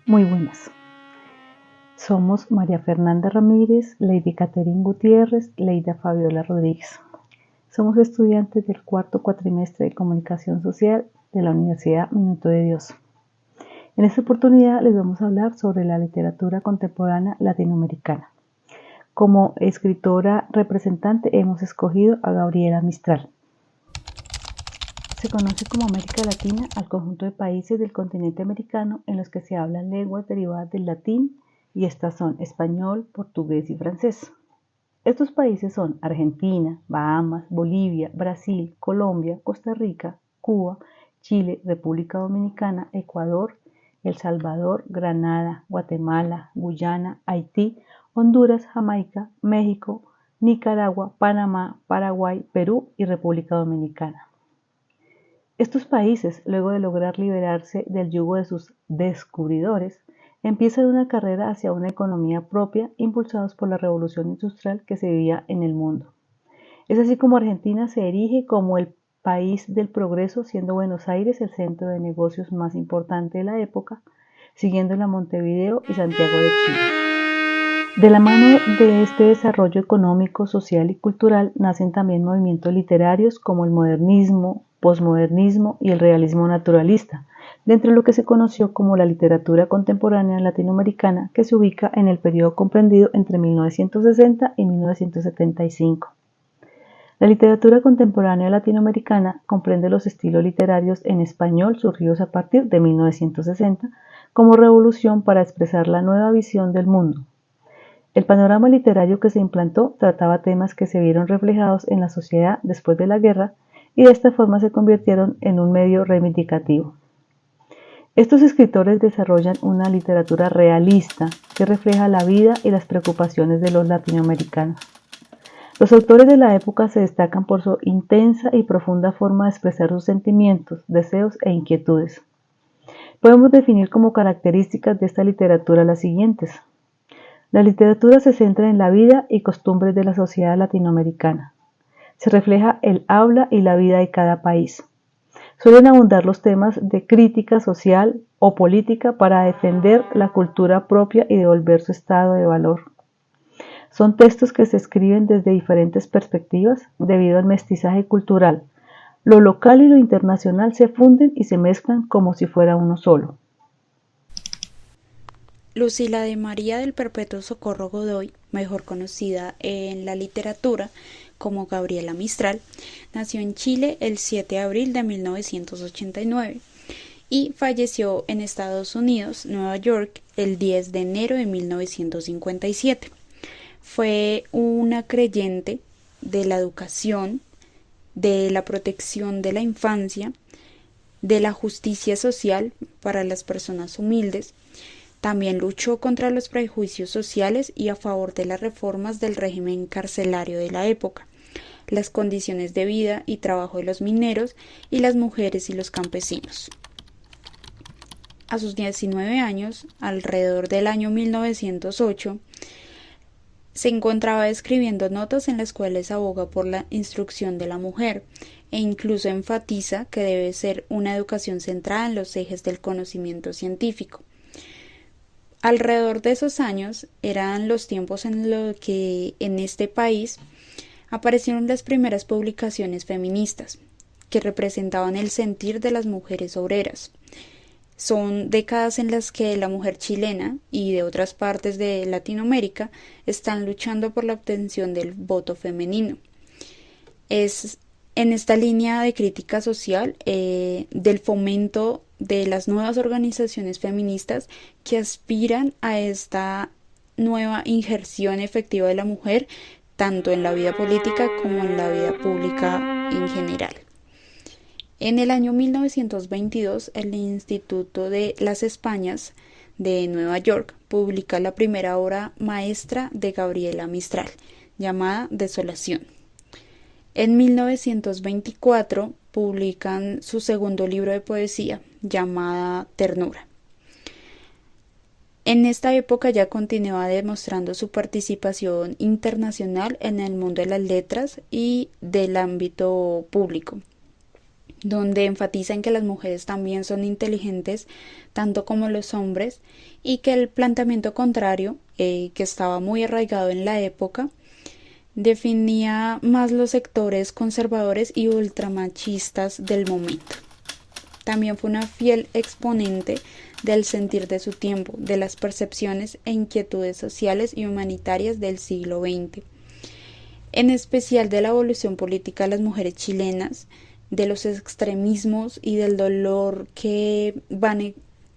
Muy buenas. Somos María Fernanda Ramírez, Lady Catherine Gutiérrez, Leida Fabiola Rodríguez. Somos estudiantes del cuarto cuatrimestre de Comunicación Social de la Universidad Minuto de Dios. En esta oportunidad les vamos a hablar sobre la literatura contemporánea latinoamericana. Como escritora representante hemos escogido a Gabriela Mistral. Se conoce como América Latina al conjunto de países del continente americano en los que se hablan lenguas derivadas del latín, y estas son español, portugués y francés. Estos países son Argentina, Bahamas, Bolivia, Brasil, Colombia, Costa Rica, Cuba, Chile, República Dominicana, Ecuador, El Salvador, Granada, Guatemala, Guyana, Haití, Honduras, Jamaica, México, Nicaragua, Panamá, Paraguay, Perú y República Dominicana. Estos países, luego de lograr liberarse del yugo de sus descubridores, empiezan una carrera hacia una economía propia impulsados por la revolución industrial que se vivía en el mundo. Es así como Argentina se erige como el país del progreso, siendo Buenos Aires el centro de negocios más importante de la época, siguiéndola Montevideo y Santiago de Chile. De la mano de este desarrollo económico, social y cultural nacen también movimientos literarios como el modernismo, posmodernismo y el realismo naturalista, dentro de lo que se conoció como la literatura contemporánea latinoamericana, que se ubica en el periodo comprendido entre 1960 y 1975. La literatura contemporánea latinoamericana comprende los estilos literarios en español surgidos a partir de 1960 como revolución para expresar la nueva visión del mundo. El panorama literario que se implantó trataba temas que se vieron reflejados en la sociedad después de la guerra y de esta forma se convirtieron en un medio reivindicativo. Estos escritores desarrollan una literatura realista que refleja la vida y las preocupaciones de los latinoamericanos. Los autores de la época se destacan por su intensa y profunda forma de expresar sus sentimientos, deseos e inquietudes. Podemos definir como características de esta literatura las siguientes. La literatura se centra en la vida y costumbres de la sociedad latinoamericana. Se refleja el habla y la vida de cada país. Suelen abundar los temas de crítica social o política para defender la cultura propia y devolver su estado de valor. Son textos que se escriben desde diferentes perspectivas debido al mestizaje cultural. Lo local y lo internacional se funden y se mezclan como si fuera uno solo. Lucila de María del Perpetuo Socorro Godoy, mejor conocida en la literatura como Gabriela Mistral, nació en Chile el 7 de abril de 1989 y falleció en Estados Unidos, Nueva York, el 10 de enero de 1957. Fue una creyente de la educación, de la protección de la infancia, de la justicia social para las personas humildes. También luchó contra los prejuicios sociales y a favor de las reformas del régimen carcelario de la época, las condiciones de vida y trabajo de los mineros y las mujeres y los campesinos. A sus 19 años, alrededor del año 1908, se encontraba escribiendo notas en las cuales aboga por la instrucción de la mujer e incluso enfatiza que debe ser una educación centrada en los ejes del conocimiento científico. Alrededor de esos años eran los tiempos en los que en este país aparecieron las primeras publicaciones feministas que representaban el sentir de las mujeres obreras. Son décadas en las que la mujer chilena y de otras partes de Latinoamérica están luchando por la obtención del voto femenino. Es en esta línea de crítica social del fomento de las nuevas organizaciones feministas que aspiran a esta nueva injerción efectiva de la mujer tanto en la vida política como en la vida pública en general. En el año 1922, el Instituto de las Españas de Nueva York publica la primera obra maestra de Gabriela Mistral, llamada Desolación. En 1924 publican su segundo libro de poesía, llamada Ternura. En esta época ya continuaba demostrando su participación internacional en el mundo de las letras y del ámbito público. donde enfatiza en que las mujeres también son inteligentes, tanto como los hombres, y que el planteamiento contrario, que estaba muy arraigado en la época, definía más los sectores conservadores y ultramachistas del momento. También fue una fiel exponente del sentir de su tiempo, de las percepciones e inquietudes sociales y humanitarias del siglo XX, en especial de la evolución política de las mujeres chilenas, de los extremismos y del dolor que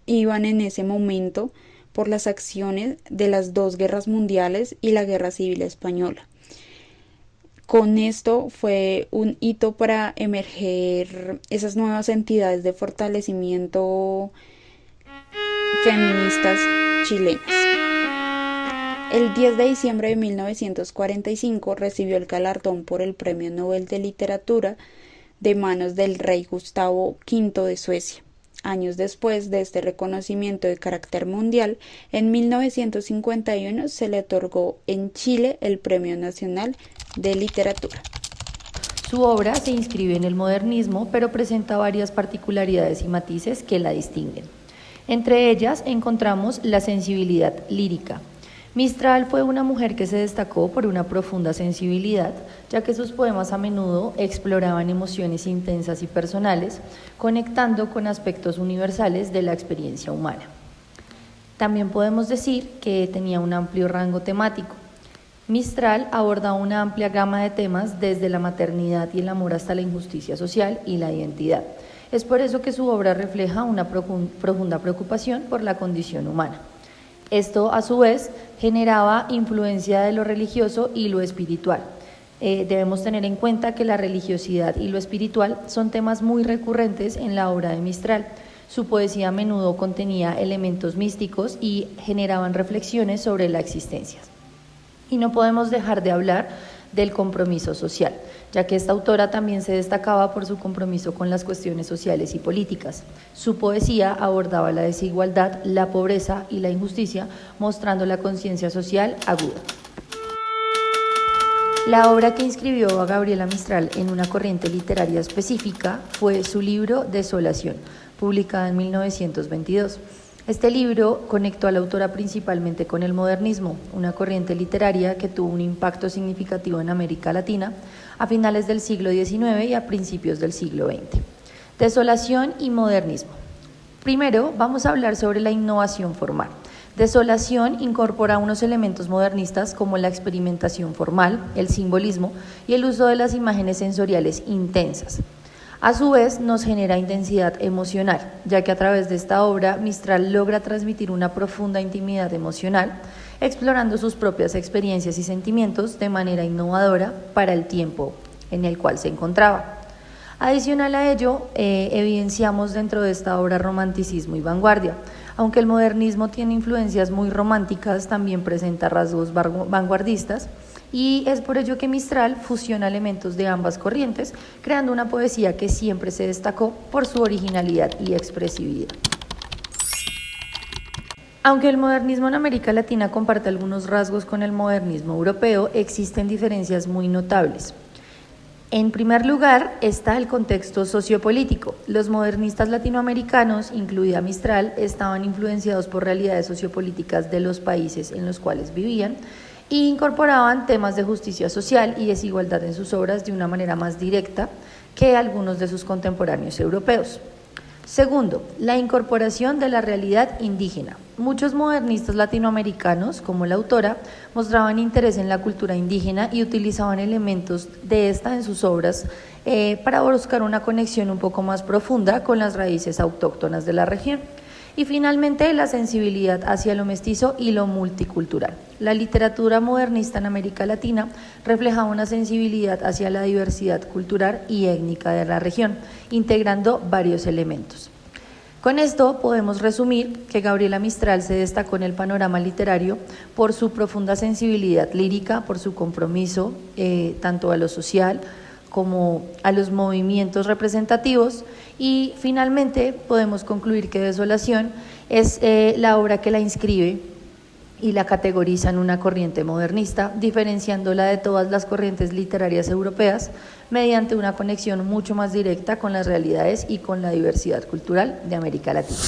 iban en ese momento por las acciones de las dos guerras mundiales y la Guerra Civil Española. Con esto fue un hito para emerger esas nuevas entidades de fortalecimiento feministas chilenas. El 10 de diciembre de 1945 recibió el galardón por el Premio Nobel de Literatura de manos del rey Gustavo V de Suecia. Años después de este reconocimiento de carácter mundial, en 1951 se le otorgó en Chile el Premio Nacional de Literatura. Su obra se inscribe en el modernismo, pero presenta varias particularidades y matices que la distinguen. Entre ellas encontramos la sensibilidad lírica. Mistral fue una mujer que se destacó por una profunda sensibilidad, ya que sus poemas a menudo exploraban emociones intensas y personales, conectando con aspectos universales de la experiencia humana. También podemos decir que tenía un amplio rango temático. Mistral aborda una amplia gama de temas desde la maternidad y el amor hasta la injusticia social y la identidad. Es por eso que su obra refleja una profunda preocupación por la condición humana. Esto, a su vez, generaba influencia de lo religioso y lo espiritual. Debemos tener en cuenta que la religiosidad y lo espiritual son temas muy recurrentes en la obra de Mistral. Su poesía a menudo contenía elementos místicos y generaban reflexiones sobre la existencia. Y no podemos dejar de hablar del compromiso social, ya que esta autora también se destacaba por su compromiso con las cuestiones sociales y políticas. Su poesía abordaba la desigualdad, la pobreza y la injusticia, mostrando la conciencia social aguda. La obra que inscribió a Gabriela Mistral en una corriente literaria específica fue su libro Desolación, publicado en 1922. Este libro conectó a la autora principalmente con el modernismo, una corriente literaria que tuvo un impacto significativo en América Latina a finales del siglo XIX y a principios del siglo XX. Desolación y modernismo. Primero, vamos a hablar sobre la innovación formal. Desolación incorpora unos elementos modernistas como la experimentación formal, el simbolismo y el uso de las imágenes sensoriales intensas. A su vez, nos genera intensidad emocional, ya que a través de esta obra Mistral logra transmitir una profunda intimidad emocional, explorando sus propias experiencias y sentimientos de manera innovadora para el tiempo en el cual se encontraba. Adicional a ello, evidenciamos dentro de esta obra romanticismo y vanguardia. Aunque el modernismo tiene influencias muy románticas, también presenta rasgos vanguardistas, y es por ello que Mistral fusiona elementos de ambas corrientes, creando una poesía que siempre se destacó por su originalidad y expresividad. Aunque el modernismo en América Latina comparte algunos rasgos con el modernismo europeo, existen diferencias muy notables. En primer lugar está el contexto sociopolítico. Los modernistas latinoamericanos, incluida Mistral, estaban influenciados por realidades sociopolíticas de los países en los cuales vivían, e incorporaban temas de justicia social y desigualdad en sus obras de una manera más directa que algunos de sus contemporáneos europeos. Segundo, la incorporación de la realidad indígena. Muchos modernistas latinoamericanos, como la autora, mostraban interés en la cultura indígena y utilizaban elementos de esta en sus obras para buscar una conexión un poco más profunda con las raíces autóctonas de la región. Y finalmente, la sensibilidad hacia lo mestizo y lo multicultural. La literatura modernista en América Latina reflejaba una sensibilidad hacia la diversidad cultural y étnica de la región, integrando varios elementos. Con esto podemos resumir que Gabriela Mistral se destacó en el panorama literario por su profunda sensibilidad lírica, por su compromiso tanto a lo social como a los movimientos representativos, y finalmente podemos concluir que Desolación es la obra que la inscribe y la categoriza en una corriente modernista, diferenciándola de todas las corrientes literarias europeas mediante una conexión mucho más directa con las realidades y con la diversidad cultural de América Latina.